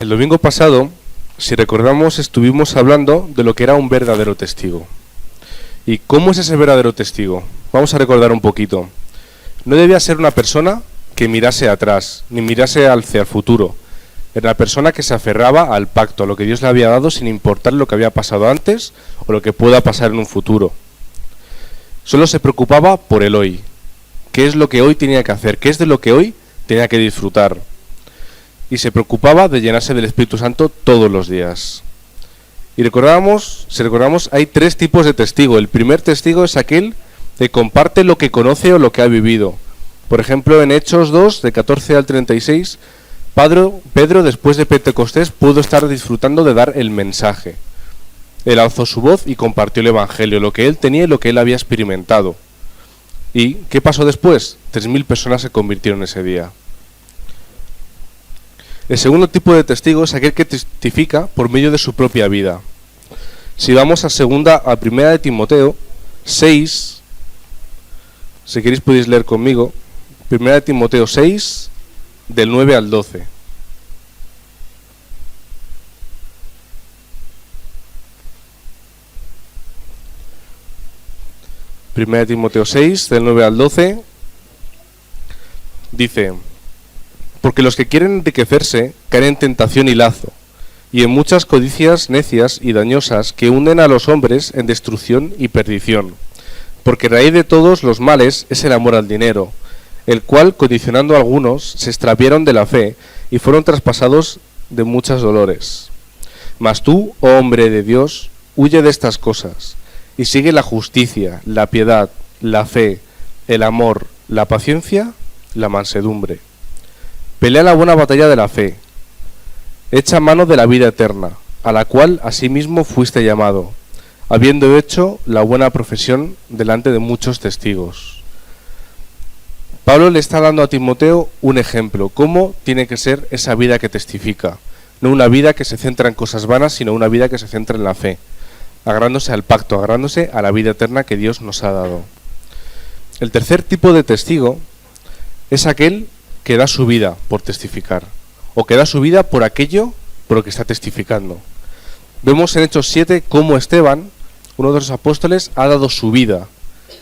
El domingo pasado, si recordamos, estuvimos hablando de lo que era un verdadero testigo. ¿Y cómo es ese verdadero testigo? Vamos a recordar un poquito. No debía ser una persona que mirase atrás, ni mirase hacia el futuro. Era una persona que se aferraba al pacto, a lo que Dios le había dado, sin importar lo que había pasado antes o lo que pueda pasar en un futuro. Solo se preocupaba por el hoy. ¿Qué es lo que hoy tenía que hacer? ¿Qué es de lo que hoy tenía que disfrutar? Y se preocupaba de llenarse del Espíritu Santo todos los días. Y si recordamos, hay tres tipos de testigo. El primer testigo es aquel que comparte lo que conoce o lo que ha vivido. Por ejemplo, en Hechos 2, de 14 al 36, Pedro, después de Pentecostés, pudo estar disfrutando de dar el mensaje. Él alzó su voz y compartió el Evangelio, lo que él tenía y lo que él había experimentado. ¿Y qué pasó después? 3.000 personas se convirtieron ese día. El segundo tipo de testigo es aquel que testifica por medio de su propia vida. Si vamos a primera de Timoteo 6, si queréis podéis leer conmigo, primera de Timoteo 6, del 9 al 12. Primera de Timoteo 6, del 9 al 12, dice: porque los que quieren enriquecerse caen en tentación y lazo, y en muchas codicias necias y dañosas que hunden a los hombres en destrucción y perdición. Porque raíz de todos los males es el amor al dinero, el cual, condicionando a algunos, se extraviaron de la fe y fueron traspasados de muchos dolores. Mas tú, oh hombre de Dios, huye de estas cosas, y sigue la justicia, la piedad, la fe, el amor, la paciencia, la mansedumbre. Pelea la buena batalla de la fe, echa mano de la vida eterna, a la cual asimismo fuiste llamado, habiendo hecho la buena profesión delante de muchos testigos. Pablo le está dando a Timoteo un ejemplo, cómo tiene que ser esa vida que testifica, no una vida que se centra en cosas vanas, sino una vida que se centra en la fe, agarrándose al pacto, agarrándose a la vida eterna que Dios nos ha dado. El tercer tipo de testigo es aquel que da su vida por testificar, o que da su vida por aquello por lo que está testificando. Vemos en Hechos 7 cómo Esteban, uno de los apóstoles, ha dado su vida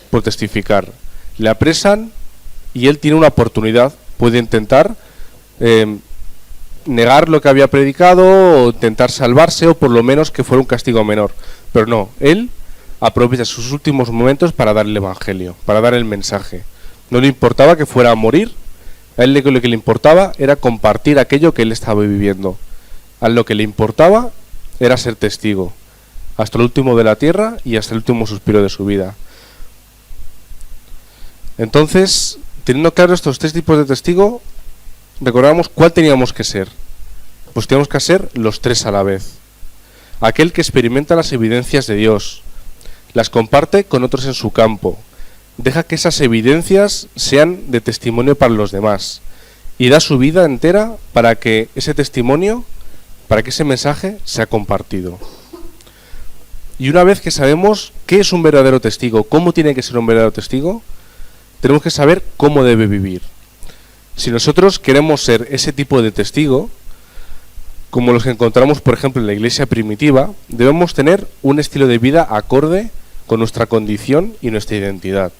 por testificar. Le apresan y él tiene una oportunidad, puede intentar negar lo que había predicado, o intentar salvarse, o por lo menos que fuera un castigo menor. Pero no, él aprovecha sus últimos momentos para dar el Evangelio, para dar el mensaje. No le importaba que fuera a morir. A él lo que le importaba era compartir aquello que él estaba viviendo. A él lo que le importaba era ser testigo, hasta el último de la tierra y hasta el último suspiro de su vida. Entonces, teniendo claro estos tres tipos de testigo, recordamos cuál teníamos que ser. Pues teníamos que ser los tres a la vez. Aquel que experimenta las evidencias de Dios, las comparte con otros en su campo, deja que esas evidencias sean de testimonio para los demás y da su vida entera para que ese testimonio, para que ese mensaje sea compartido. Y una vez que sabemos qué es un verdadero testigo, cómo tiene que ser un verdadero testigo, tenemos que saber cómo debe vivir. Si nosotros queremos ser ese tipo de testigo, como los que encontramos, por ejemplo, en la iglesia primitiva, debemos tener un estilo de vida acorde con nuestra condición y nuestra identidad.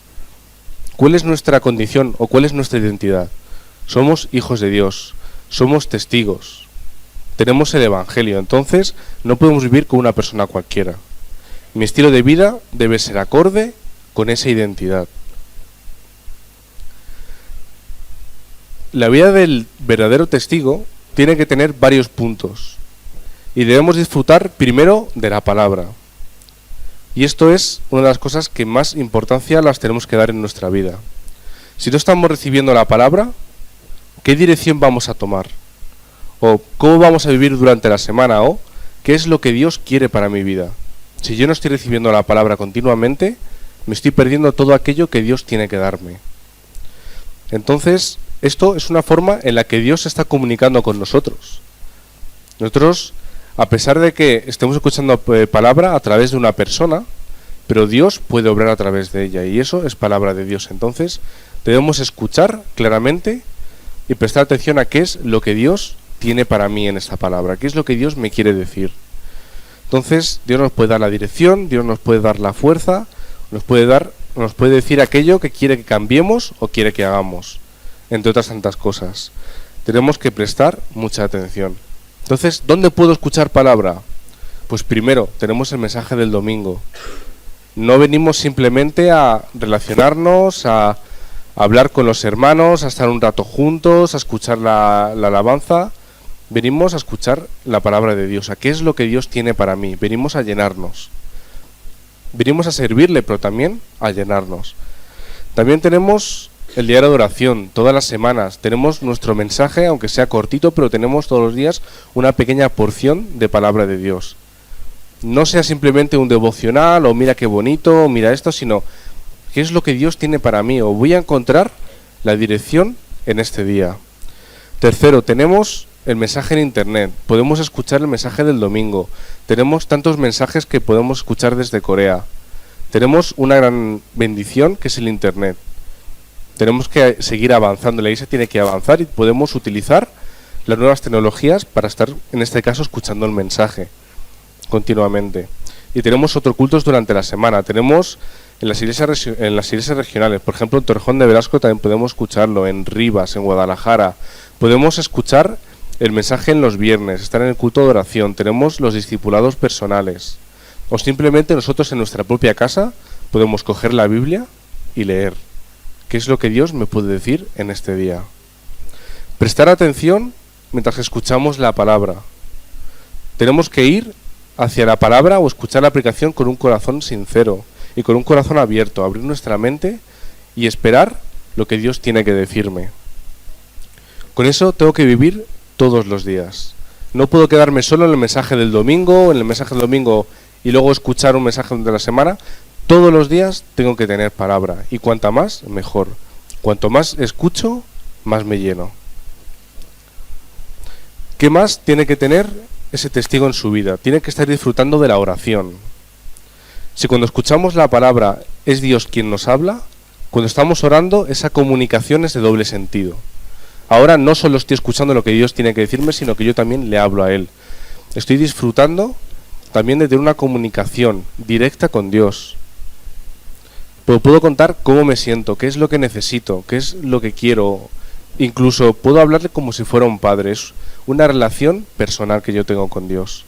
¿Cuál es nuestra condición o cuál es nuestra identidad? Somos hijos de Dios, somos testigos, tenemos el Evangelio, entonces no podemos vivir como una persona cualquiera. Mi estilo de vida debe ser acorde con esa identidad. La vida del verdadero testigo tiene que tener varios puntos y debemos disfrutar primero de la palabra. Y esto es una de las cosas que más importancia las tenemos que dar en nuestra vida. Si no estamos recibiendo la palabra, ¿qué dirección vamos a tomar? ¿O cómo vamos a vivir durante la semana? ¿O qué es lo que Dios quiere para mi vida? Si yo no estoy recibiendo la palabra continuamente, me estoy perdiendo todo aquello que Dios tiene que darme. Entonces, esto es una forma en la que Dios se está comunicando con nosotros. Nosotros, a pesar de que estemos escuchando palabra a través de una persona, pero Dios puede obrar a través de ella, y eso es palabra de Dios. Entonces debemos escuchar claramente y prestar atención a qué es lo que Dios tiene para mí en esta palabra? ¿Qué es lo que Dios me quiere decir? Entonces, Dios nos puede dar la dirección, Dios nos puede dar la fuerza, nos puede decir aquello que quiere que cambiemos o quiere que hagamos, entre otras tantas cosas. Tenemos que prestar mucha atención. Entonces, ¿dónde puedo escuchar palabra? Pues primero, tenemos el mensaje del domingo. No venimos simplemente a relacionarnos, a hablar con los hermanos, a estar un rato juntos, a escuchar la alabanza. Venimos a escuchar la palabra de Dios, a qué es lo que Dios tiene para mí. Venimos a llenarnos. Venimos a servirle, pero también a llenarnos. También tenemos el diario de oración, todas las semanas. Tenemos nuestro mensaje, aunque sea cortito, pero tenemos todos los días una pequeña porción de palabra de Dios. No sea simplemente un devocional, o mira qué bonito, o mira esto, sino qué es lo que Dios tiene para mí, o voy a encontrar la dirección en este día. Tercero, tenemos el mensaje en internet, podemos escuchar el mensaje del domingo, tenemos tantos mensajes que podemos escuchar desde Corea, tenemos una gran bendición que es el internet. Tenemos que seguir avanzando, la iglesia tiene que avanzar y podemos utilizar las nuevas tecnologías para estar, en este caso, escuchando el mensaje continuamente. Y tenemos otros cultos durante la semana, tenemos en las iglesias regionales, por ejemplo en Torrejón de Velasco también podemos escucharlo, en Rivas, en Guadalajara, podemos escuchar el mensaje en los viernes, estar en el culto de oración, tenemos los discipulados personales, o simplemente nosotros en nuestra propia casa podemos coger la Biblia y leer. ¿Qué es lo que Dios me puede decir en este día? Prestar atención mientras escuchamos la palabra. Tenemos que ir hacia la palabra o escuchar la aplicación con un corazón sincero y con un corazón abierto, abrir nuestra mente y esperar lo que Dios tiene que decirme. Con eso tengo que vivir todos los días. No puedo quedarme solo en el mensaje del domingo, y luego escuchar un mensaje de la semana. Todos los días tengo que tener palabra, y cuanta más, mejor. Cuanto más escucho, más me lleno. ¿Qué más tiene que tener ese testigo en su vida? Tiene que estar disfrutando de la oración. Si cuando escuchamos la palabra es Dios quien nos habla, cuando estamos orando, esa comunicación es de doble sentido. Ahora no solo estoy escuchando lo que Dios tiene que decirme, sino que yo también le hablo a Él. Estoy disfrutando también de tener una comunicación directa con Dios. Pero puedo contar cómo me siento, qué es lo que necesito, qué es lo que quiero. Incluso puedo hablarle como si fuera un padre. Es una relación personal que yo tengo con Dios.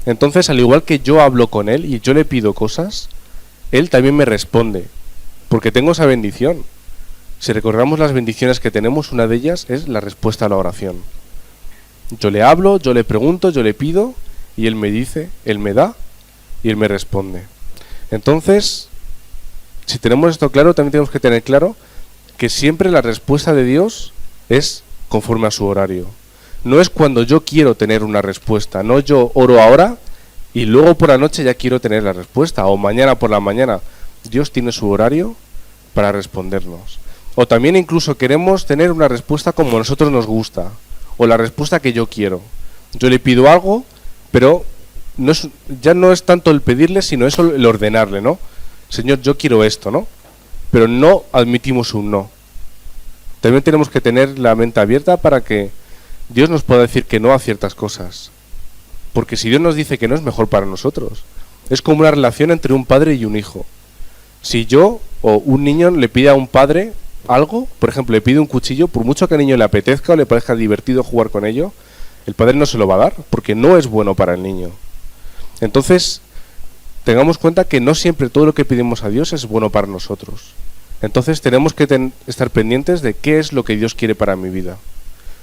Entonces, al igual que yo hablo con Él y yo le pido cosas, Él también me responde, porque tengo esa bendición. Si recordamos las bendiciones que tenemos, una de ellas es la respuesta a la oración. Yo le hablo, yo le pregunto, yo le pido, y Él me dice, Él me da, y Él me responde. Entonces, si tenemos esto claro, también tenemos que tener claro que siempre la respuesta de Dios es conforme a su horario. No es cuando yo quiero tener una respuesta, no yo oro ahora y luego por la noche ya quiero tener la respuesta, o mañana por la mañana. Dios tiene su horario para respondernos. O también incluso queremos tener una respuesta como a nosotros nos gusta, o la respuesta que yo quiero. Yo le pido algo, pero ya no es tanto el pedirle, sino eso el ordenarle, ¿no? Señor, yo quiero esto, ¿no? Pero no admitimos un no. También tenemos que tener la mente abierta para que Dios nos pueda decir que no a ciertas cosas. Porque si Dios nos dice que no, es mejor para nosotros. Es como una relación entre un padre y un hijo. Si yo o un niño le pide a un padre algo, por ejemplo, le pide un cuchillo, por mucho que al niño le apetezca o le parezca divertido jugar con ello, el padre no se lo va a dar, porque no es bueno para el niño. Entonces, tengamos cuenta que no siempre todo lo que pedimos a Dios es bueno para nosotros. Entonces tenemos que estar pendientes de qué es lo que Dios quiere para mi vida.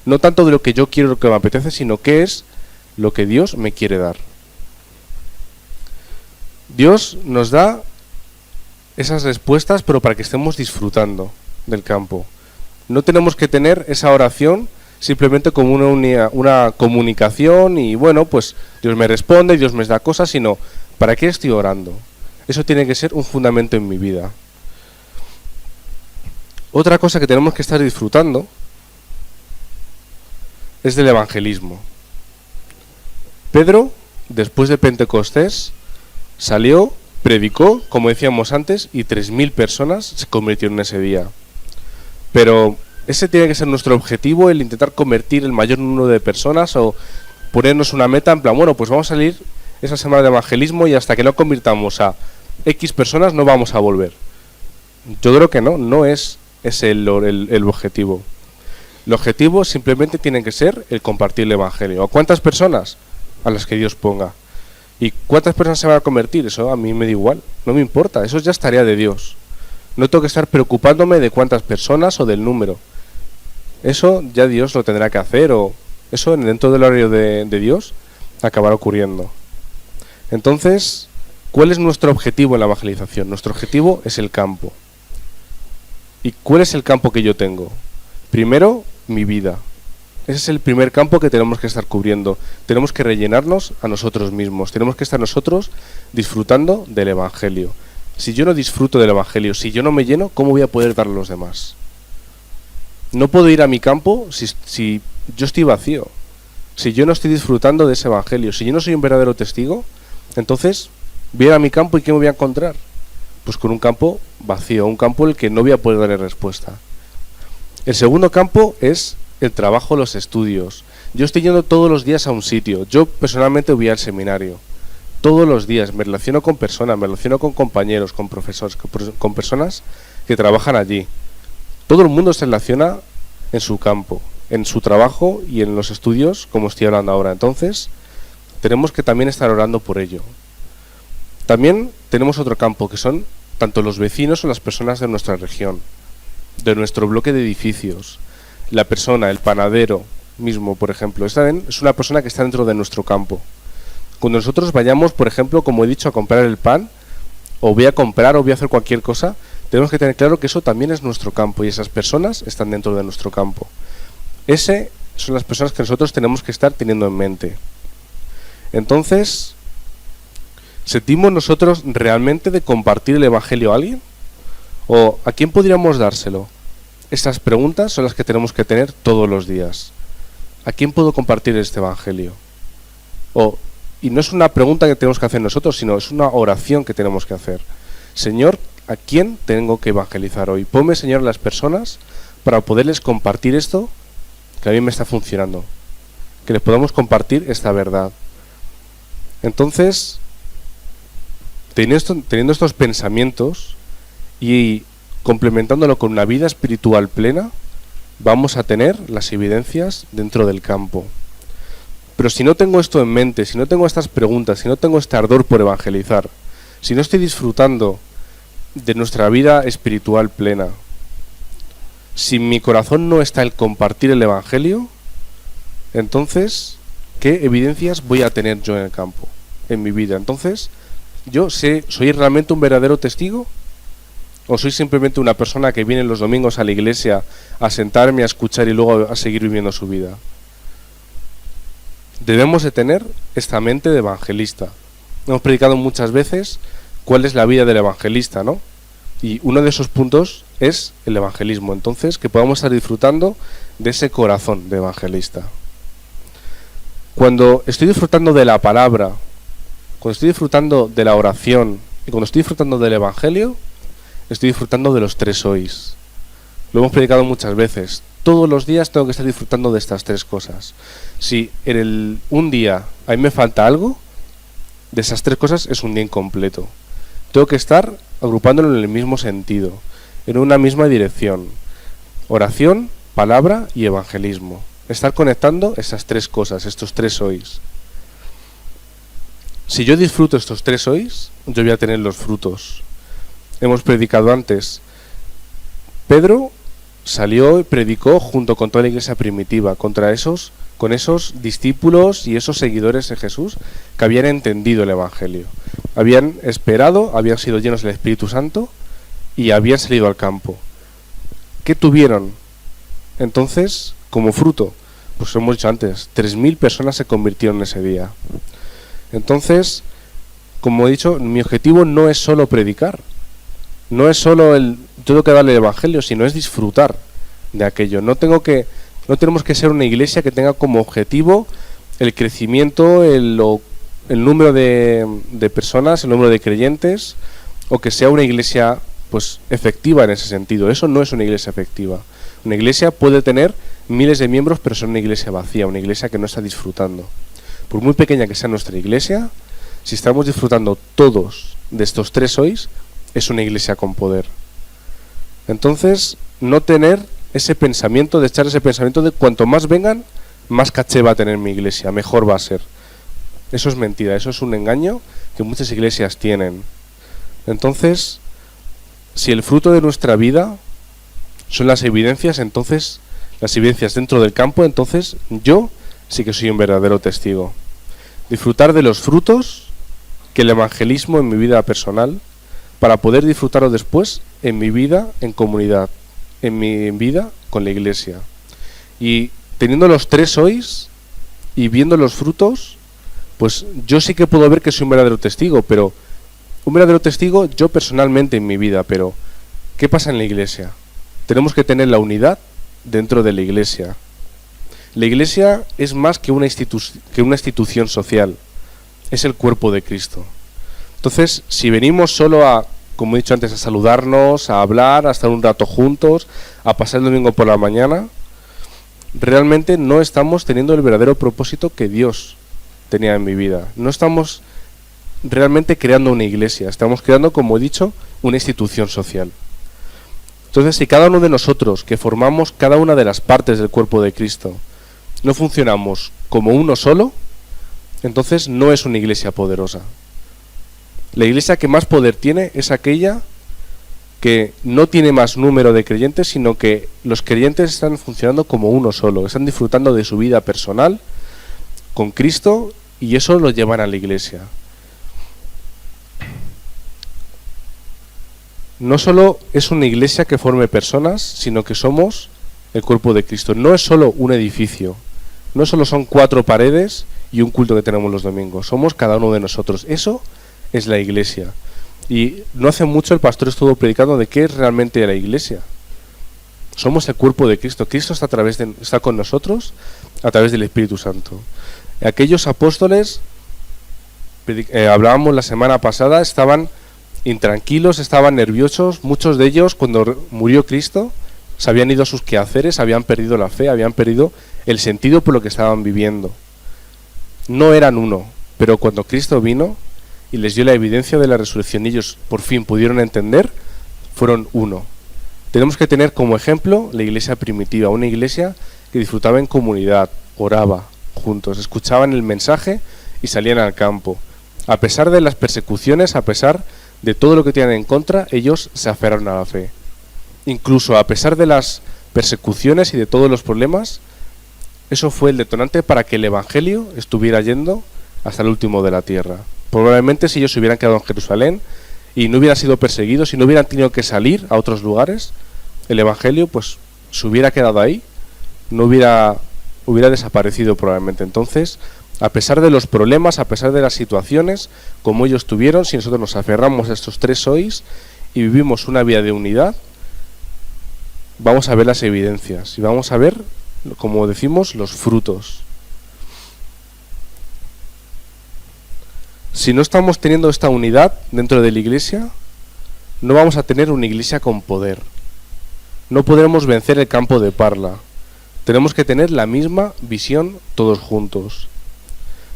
No tanto de lo que yo quiero, lo que me apetece, sino qué es lo que Dios me quiere dar. Dios nos da esas respuestas, pero para que estemos disfrutando del campo. No tenemos que tener esa oración simplemente como una comunicación y bueno, pues Dios me responde, Dios me da cosas, sino ¿para qué estoy orando? Eso tiene que ser un fundamento en mi vida. Otra cosa que tenemos que estar disfrutando es del evangelismo. Pedro, después de Pentecostés, salió, predicó, como decíamos antes, y 3.000 personas se convirtieron ese día. Pero Ese tiene que ser nuestro objetivo, el intentar convertir el mayor número de personas o ponernos una meta en plan, bueno, pues vamos a salir esa semana de evangelismo y hasta que no convirtamos a X personas no vamos a volver. Yo creo que no es el objetivo. El objetivo simplemente tiene que ser el compartir el evangelio. ¿A cuántas personas? A las que Dios ponga. ¿Y cuántas personas se van a convertir? Eso a mí me da igual, no me importa, eso ya es tarea de Dios. No tengo que estar preocupándome de cuántas personas o del número. Eso ya Dios lo tendrá que hacer, o eso dentro del horario de Dios acabará ocurriendo. Entonces, ¿cuál es nuestro objetivo en la evangelización? Nuestro objetivo es el campo. ¿Y cuál es el campo que yo tengo? Primero, mi vida. Ese es el primer campo que tenemos que estar cubriendo. Tenemos que rellenarnos a nosotros mismos. Tenemos que estar nosotros disfrutando del Evangelio. Si yo no disfruto del Evangelio, si yo no me lleno, ¿cómo voy a poder dar a los demás? No puedo ir a mi campo si yo estoy vacío. Si yo no estoy disfrutando de ese Evangelio, si yo no soy un verdadero testigo, entonces voy a ir a mi campo y ¿qué me voy a encontrar? Pues con un campo vacío, un campo al que no voy a poder darle respuesta. El segundo campo es el trabajo, los estudios. Yo estoy yendo todos los días a un sitio. Yo personalmente voy al seminario. Todos los días me relaciono con personas, me relaciono con compañeros, con profesores, con personas que trabajan allí. Todo el mundo se relaciona en su campo, en su trabajo y en los estudios, como estoy hablando ahora. Entonces, tenemos que también estar orando por ello. También tenemos otro campo, que son tanto los vecinos o las personas de nuestra región, de nuestro bloque de edificios. La persona, el panadero mismo, por ejemplo, es una persona que está dentro de nuestro campo. Cuando nosotros vayamos, por ejemplo, como he dicho, a comprar el pan, o voy a comprar o voy a hacer cualquier cosa, tenemos que tener claro que eso también es nuestro campo y esas personas están dentro de nuestro campo. Ese son las personas que nosotros tenemos que estar teniendo en mente. Entonces, ¿sentimos nosotros realmente de compartir el Evangelio a alguien? ¿O a quién podríamos dárselo? Estas preguntas son las que tenemos que tener todos los días. ¿A quién puedo compartir este Evangelio? Y no es una pregunta que tenemos que hacer nosotros, sino es una oración que tenemos que hacer. Señor, ¿a quién tengo que evangelizar hoy? Ponme, Señor, las personas para poderles compartir esto que a mí me está funcionando. Que les podamos compartir esta verdad. Entonces, teniendo estos pensamientos y complementándolo con una vida espiritual plena, vamos a tener las evidencias dentro del campo. Pero si no tengo esto en mente, si no tengo estas preguntas, si no tengo este ardor por evangelizar, si no estoy disfrutando de nuestra vida espiritual plena, si en mi corazón no está el compartir el Evangelio, entonces, ¿qué evidencias voy a tener yo en el campo, en mi vida? Entonces, ¿soy realmente un verdadero testigo? ¿O soy simplemente una persona que viene los domingos a la iglesia a sentarme, a escuchar y luego a seguir viviendo su vida? Debemos de tener esta mente de evangelista. Hemos predicado muchas veces cuál es la vida del evangelista, ¿no? Y uno de esos puntos es el evangelismo. Entonces, que podamos estar disfrutando de ese corazón de evangelista. Cuando estoy disfrutando de la palabra, cuando estoy disfrutando de la oración y cuando estoy disfrutando del evangelio, estoy disfrutando de los 3 hoys. Lo hemos predicado muchas veces. Todos los días tengo que estar disfrutando de estas 3 cosas. Si un día a mí me falta algo, de esas 3 cosas es un día incompleto. Tengo que estar agrupándolo en el mismo sentido, en una misma dirección. Oración, palabra y evangelismo. Estar conectando esas 3 cosas, estos 3 hoys. Si yo disfruto estos 3 hoys, yo voy a tener los frutos. Hemos predicado antes. Pedro salió y predicó junto con toda la iglesia primitiva con esos discípulos y esos seguidores de Jesús que habían entendido el Evangelio. Habían esperado, habían sido llenos del Espíritu Santo y habían salido al campo. ¿Qué tuvieron? Entonces, como fruto, pues hemos dicho antes, 3.000 personas se convirtieron ese día. Entonces, como he dicho, mi objetivo no es solo predicar. No es solo yo tengo que darle el Evangelio, sino es disfrutar de aquello. No tenemos que ser una iglesia que tenga como objetivo el crecimiento, el número de personas, el número de creyentes, o que sea una iglesia pues efectiva en ese sentido. Eso no es una iglesia efectiva. Una iglesia puede tener miles de miembros, pero es una iglesia vacía, una iglesia que no está disfrutando. Por muy pequeña que sea nuestra iglesia, si estamos disfrutando todos de estos 3 hoys, es una iglesia con poder. Entonces, no tener ese pensamiento, de echar ese pensamiento de cuanto más vengan, más caché va a tener mi iglesia, mejor va a ser. Eso es mentira, eso es un engaño que muchas iglesias tienen. Entonces, si el fruto de nuestra vida son las evidencias, entonces, las evidencias dentro del campo, entonces yo sí que soy un verdadero testigo. Disfrutar de los frutos que el evangelismo en mi vida personal, para poder disfrutarlo después en mi vida en comunidad, en mi vida con la iglesia. Y teniendo los 3 hoys y viendo los frutos, pues yo sí que puedo ver que soy un verdadero testigo, pero un verdadero testigo yo personalmente en mi vida, pero ¿qué pasa en la iglesia? Tenemos que tener la unidad dentro de la iglesia. La iglesia es más que una institución social, es el cuerpo de Cristo. Entonces, si venimos solo a, como he dicho antes, a saludarnos, a hablar, a estar un rato juntos, a pasar el domingo por la mañana, realmente no estamos teniendo el verdadero propósito que Dios tenía en mi vida. No estamos realmente creando una iglesia, estamos creando, como he dicho, una institución social. Entonces, si cada uno de nosotros, que formamos cada una de las partes del cuerpo de Cristo, no funcionamos como uno solo, entonces no es una iglesia poderosa. La iglesia que más poder tiene es aquella que no tiene más número de creyentes, sino que los creyentes están funcionando como uno solo, están disfrutando de su vida personal con Cristo y eso lo llevan a la iglesia. No solo es una iglesia que forme personas, sino que somos el cuerpo de Cristo. No es solo un edificio, no solo son 4 paredes y un culto que tenemos los domingos, somos cada uno de nosotros. Eso es la iglesia. Y no hace mucho el pastor estuvo predicando de qué es realmente la iglesia. Somos el cuerpo de Cristo. Cristo está con nosotros a través del Espíritu Santo. Aquellos apóstoles, hablábamos la semana pasada, estaban intranquilos, estaban nerviosos. Muchos de ellos, cuando murió Cristo, se habían ido a sus quehaceres, habían perdido la fe, habían perdido el sentido por lo que estaban viviendo. No eran uno, pero cuando Cristo vino y les dio la evidencia de la resurrección y ellos por fin pudieron entender, fueron uno. Tenemos que tener como ejemplo la iglesia primitiva, una iglesia que disfrutaba en comunidad, oraba juntos, escuchaban el mensaje y salían al campo. A pesar de las persecuciones, a pesar de todo lo que tenían en contra, ellos se aferraron a la fe. Incluso a pesar de las persecuciones y de todos los problemas, eso fue el detonante para que el evangelio estuviera yendo hasta el último de la tierra. Probablemente si ellos se hubieran quedado en Jerusalén y no hubieran sido perseguidos y no hubieran tenido que salir a otros lugares, el evangelio pues se hubiera quedado ahí, no hubiera desaparecido probablemente. Entonces, a pesar de los problemas, a pesar de las situaciones como ellos tuvieron, si nosotros nos aferramos a estos 3 hoys y vivimos una vida de unidad, vamos a ver las evidencias y vamos a ver, como decimos, los frutos. Si no estamos teniendo esta unidad dentro de la iglesia, no vamos a tener una iglesia con poder. No podremos vencer el campo de Parla. Tenemos que tener la misma visión todos juntos.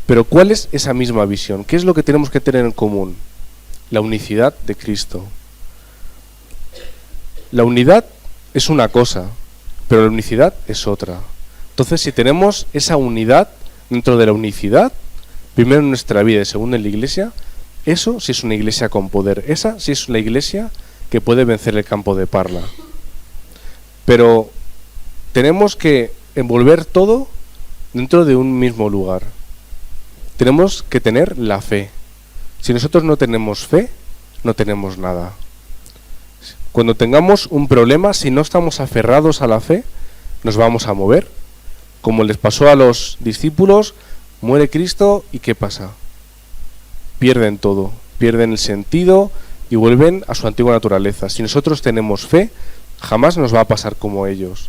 Pero ¿cuál es esa misma visión? ¿Qué es lo que tenemos que tener en común? La unicidad de Cristo. La unidad es una cosa, pero la unicidad es otra. Entonces, si tenemos esa unidad dentro de la unicidad, primero en nuestra vida y segundo en la iglesia, eso sí es una iglesia con poder. Esa sí es una iglesia que puede vencer el campo de Parla. Pero tenemos que envolver todo dentro de un mismo lugar. Tenemos que tener la fe. Si nosotros no tenemos fe, no tenemos nada. Cuando tengamos un problema, si no estamos aferrados a la fe, nos vamos a mover. Como les pasó a los discípulos, muere Cristo y ¿qué pasa? Pierden todo, pierden el sentido y vuelven a su antigua naturaleza. Si nosotros tenemos fe, jamás nos va a pasar como ellos.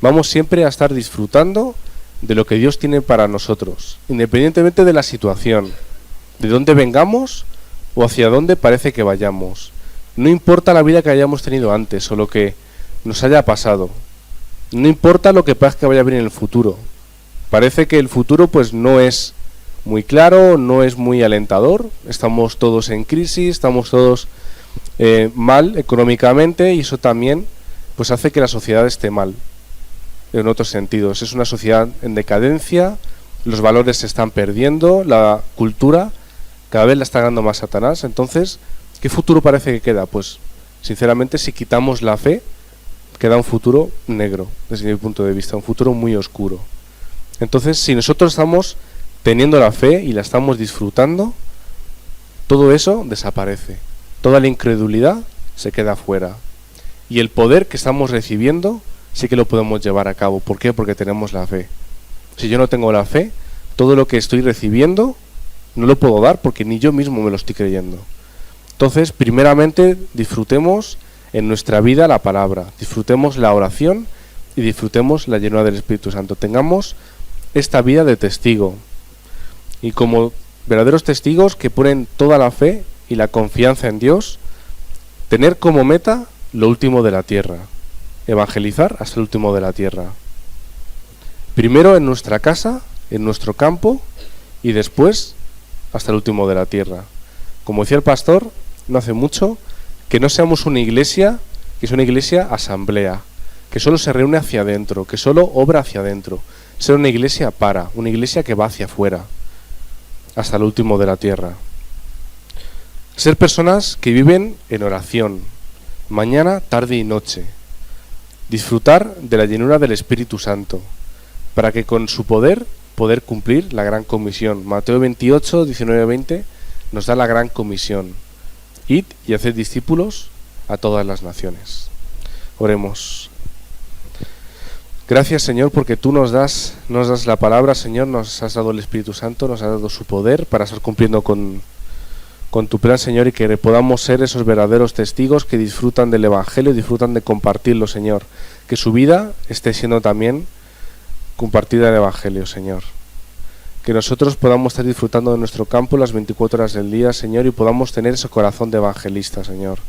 Vamos siempre a estar disfrutando de lo que Dios tiene para nosotros, independientemente de la situación, de dónde vengamos o hacia dónde parece que vayamos. No importa la vida que hayamos tenido antes o lo que nos haya pasado. No importa lo que pasa que vaya a venir en el futuro. Parece que el futuro pues no es muy claro, no es muy alentador. Estamos todos en crisis, estamos todos mal económicamente, y eso también pues hace que la sociedad esté mal en otros sentidos. Es una sociedad en decadencia, los valores se están perdiendo, la cultura cada vez la está ganando más Satanás. Entonces, ¿qué futuro parece que queda? Pues sinceramente, si quitamos la fe, queda un futuro negro, desde mi punto de vista, un futuro muy oscuro. Entonces, si nosotros estamos teniendo la fe y la estamos disfrutando, todo eso desaparece. Toda la incredulidad se queda fuera. Y el poder que estamos recibiendo sí que lo podemos llevar a cabo. ¿Por qué? Porque tenemos la fe. Si yo no tengo la fe, todo lo que estoy recibiendo no lo puedo dar porque ni yo mismo me lo estoy creyendo. Entonces, primeramente, disfrutemos en nuestra vida la palabra, disfrutemos la oración y disfrutemos la llenura del Espíritu Santo. Tengamos esta vida de testigo. Y como verdaderos testigos que ponen toda la fe y la confianza en Dios, tener como meta lo último de la tierra, evangelizar hasta el último de la tierra. Primero en nuestra casa, en nuestro campo, y después hasta el último de la tierra. Como decía el pastor no hace mucho, que no seamos una iglesia, que es una iglesia asamblea, que solo se reúne hacia adentro, que solo obra hacia adentro. Ser una iglesia una iglesia que va hacia afuera, hasta el último de la tierra. Ser personas que viven en oración, mañana, tarde y noche. Disfrutar de la llenura del Espíritu Santo, para que con su poder cumplir la gran comisión. Mateo 28, 19-20 nos da la gran comisión. Id y haced discípulos a todas las naciones. Oremos. Gracias, Señor, porque tú nos das la palabra, Señor, nos has dado el Espíritu Santo, nos has dado su poder para estar cumpliendo con tu plan, Señor, y que podamos ser esos verdaderos testigos que disfrutan del Evangelio y disfrutan de compartirlo, Señor. Que su vida esté siendo también compartida el Evangelio, Señor. Que nosotros podamos estar disfrutando de nuestro campo las 24 horas del día, Señor, y podamos tener ese corazón de evangelista, Señor.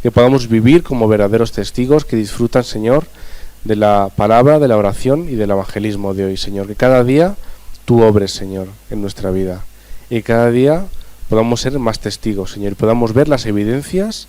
Que podamos vivir como verdaderos testigos que disfrutan, Señor, de la palabra, de la oración y del evangelismo de hoy, Señor. Que cada día tú obres, Señor, en nuestra vida. Y cada día podamos ser más testigos, Señor, y podamos ver las evidencias